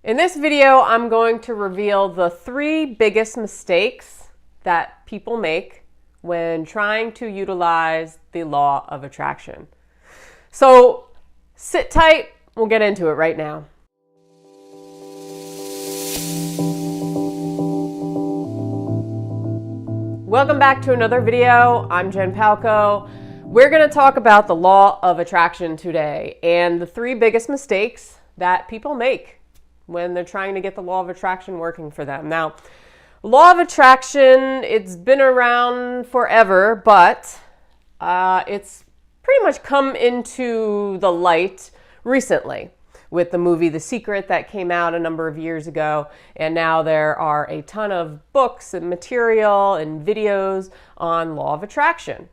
In this video, I'm going to reveal the 3 biggest mistakes that people make when trying to utilize the law of attraction. So sit tight, we'll get into it right now. Welcome back to another video. I'm Jen Palco. We're going to talk about the law of attraction today and the 3 biggest mistakes that people make when they're trying to get the law of attraction working for them. Now, law of attraction, it's been around forever, but it's pretty much come into the light recently with the movie The Secret that came out a number of years ago. And now there are a ton of books and material and videos on law of attraction.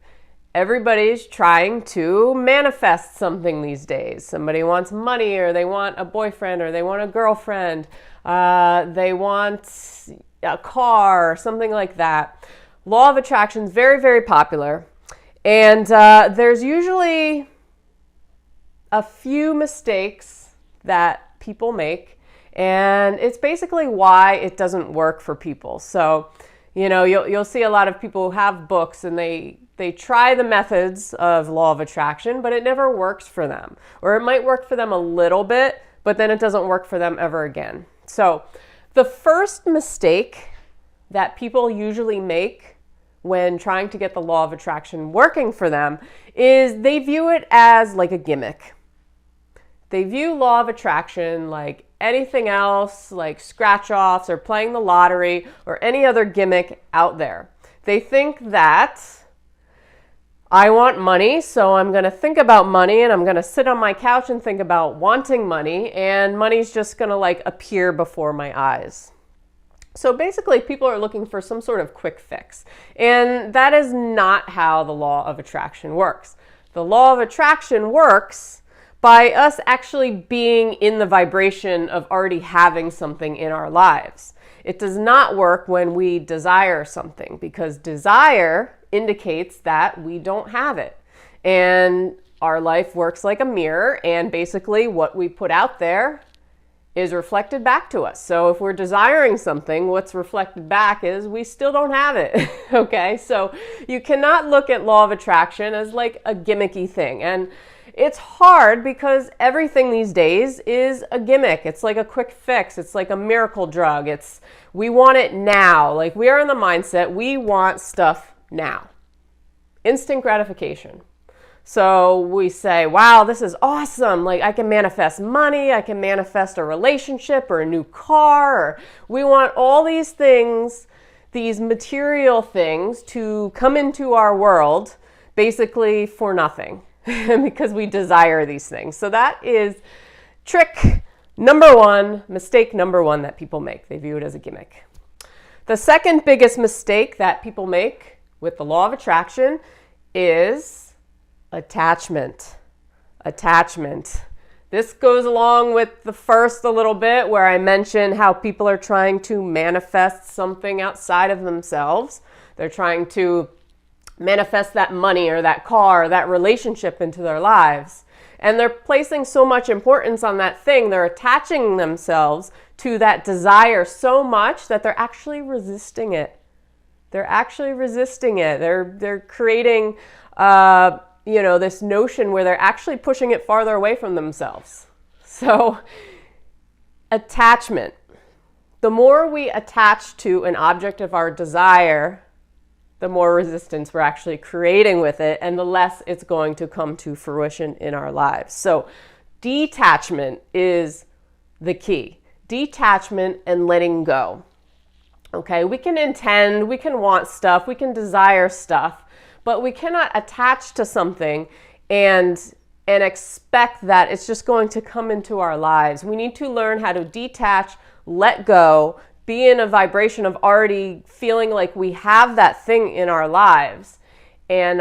Everybody's trying to manifest something these days. Somebody wants money, or they want a boyfriend, or they want a girlfriend. They want a car, or something like that. Law of attraction is very, very popular. And there's usually a few mistakes that people make. And it's basically why it doesn't work for people. So, you'll see a lot of people who have books and they try the methods of law of attraction, but it never works for them. Or it might work for them a little bit, but then it doesn't work for them ever again. So the first mistake that people usually make when trying to get the law of attraction working for them is they view it as like a gimmick. They view law of attraction like anything else, like scratch-offs or playing the lottery or any other gimmick out there. They think that I want money, so I'm going to think about money, and I'm going to sit on my couch and think about wanting money, and money's just going to appear before my eyes. So basically, people are looking for some sort of quick fix, and that is not how the law of attraction works. The law of attraction works by us actually being in the vibration of already having something in our lives. It does not work when we desire something, because desire indicates that we don't have it. And our life works like a mirror, and basically what we put out there is reflected back to us. So if we're desiring something, what's reflected back is we still don't have it. Okay? So you cannot look at law of attraction as like a gimmicky thing. And it's hard because everything these days is a gimmick. It's like a quick fix. It's like a miracle drug. We want it now. Like, we are in the mindset, we want stuff now. Instant gratification. So we say, wow, this is awesome. Like, I can manifest money. I can manifest a relationship or a new car. Or we want all these things, these material things, to come into our world basically for nothing because we desire these things. So that is trick number 1, mistake number 1 that people make. They view it as a gimmick. The second biggest mistake that people make with the law of attraction is attachment. Attachment. This goes along with the first a little bit, where I mentioned how people are trying to manifest something outside of themselves. They're trying to manifest that money or that car or that relationship into their lives. And they're placing so much importance on that thing. They're attaching themselves to that desire so much that they're actually resisting it. They're actually resisting it. They're creating, this notion where they're actually pushing it farther away from themselves. So, attachment. The more we attach to an object of our desire, the more resistance we're actually creating with it, and the less it's going to come to fruition in our lives. So, detachment is the key. Detachment and letting go. Okay, we can intend, we can want stuff, we can desire stuff, but we cannot attach to something and expect that it's just going to come into our lives. We need to learn how to detach, let go, be in a vibration of already feeling like we have that thing in our lives, and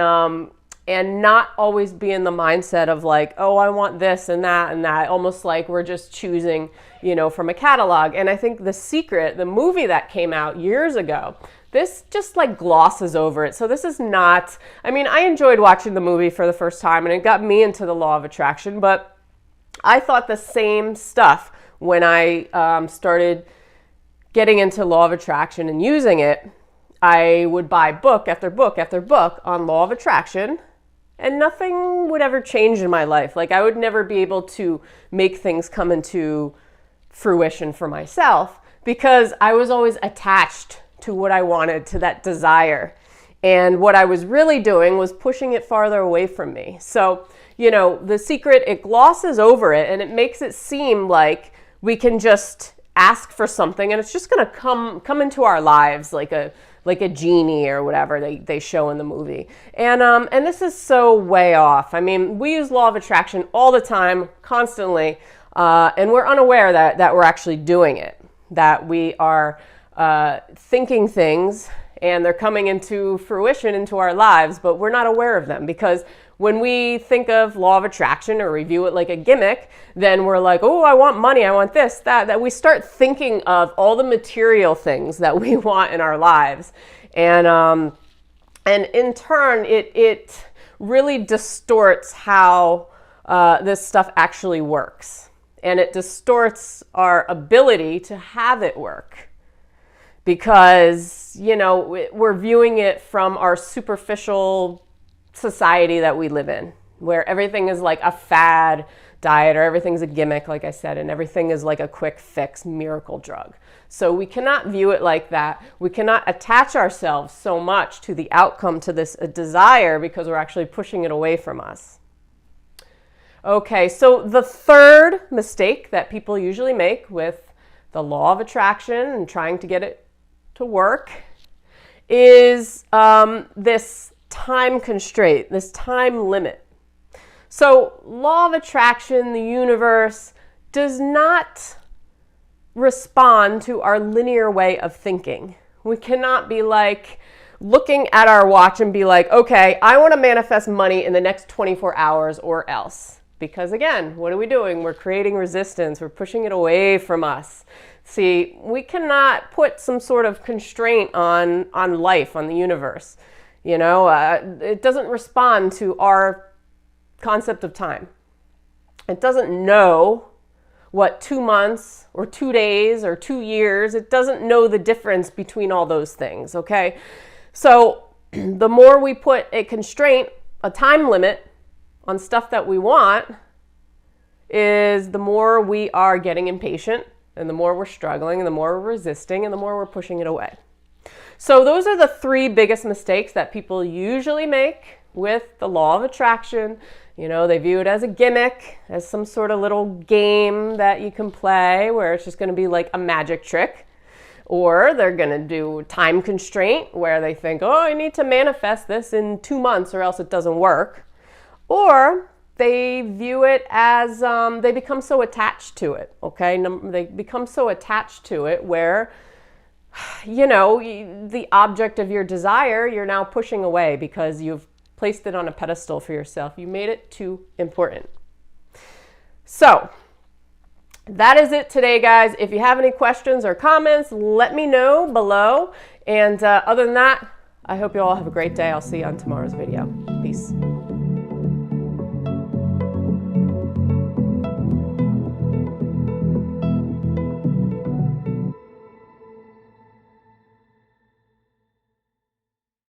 not always be in the mindset of like, oh, I want this and that, almost like we're just choosing, from a catalog. And I think The Secret, the movie that came out years ago, this just glosses over it. So this is not, I enjoyed watching the movie for the first time, and it got me into the law of attraction, but I thought the same stuff when I started getting into law of attraction and using it, I would buy book after book after book on law of attraction, and nothing would ever change in my life. Like, I would never be able to make things come into fruition for myself because I was always attached to what I wanted, to that desire. And what I was really doing was pushing it farther away from me. So, you know, The Secret, it glosses over it and it makes it seem like we can just ask for something and it's just going to come into our lives like a genie or whatever they show in the movie. And this is so way off. I mean, we use law of attraction all the time, constantly, and we're unaware that we're actually doing it, that we are thinking things and they're coming into fruition into our lives, but we're not aware of them, because when we think of law of attraction or review it like a gimmick, then we're like, oh, I want money, I want this, that we start thinking of all the material things that we want in our lives. And in turn, it really distorts how this stuff actually works. And it distorts our ability to have it work. Because, you know, we're viewing it from our superficial society that we live in, where everything is like a fad diet or everything's a gimmick, like I said, and everything is like a quick fix miracle drug. So we cannot view it like that. We cannot attach ourselves so much to the outcome, to this desire, because we're actually pushing it away from us. Okay, so the third mistake that people usually make with the law of attraction and trying to get it to work is this time constraint, this time limit. So law of attraction, the universe, does not respond to our linear way of thinking. We cannot be like looking at our watch and be like, okay, I want to manifest money in the next 24 hours or else. Because again, what are we doing? We're creating resistance. We're pushing it away from us. See, we cannot put some sort of constraint on life, on the universe. You know, it doesn't respond to our concept of time. It doesn't know what 2 months or 2 days or 2 years, it doesn't know the difference between all those things, okay? So the more we put a constraint, a time limit on stuff that we want, is the more we are getting impatient, and the more we're struggling, and the more we're resisting, and the more we're pushing it away. So those are the 3 biggest mistakes that people usually make with the law of attraction. You know, they view it as a gimmick, as some sort of little game that you can play where it's just going to be like a magic trick. Or they're going to do time constraint where they think, oh, I need to manifest this in 2 months or else it doesn't work. Or they view it as, they become so attached to it, okay? They become so attached to it where, you know, the object of your desire, you're now pushing away because you've placed it on a pedestal for yourself. You made it too important. So that is it today, guys. If you have any questions or comments, let me know below. And other than that, I hope you all have a great day. I'll see you on tomorrow's video. Peace.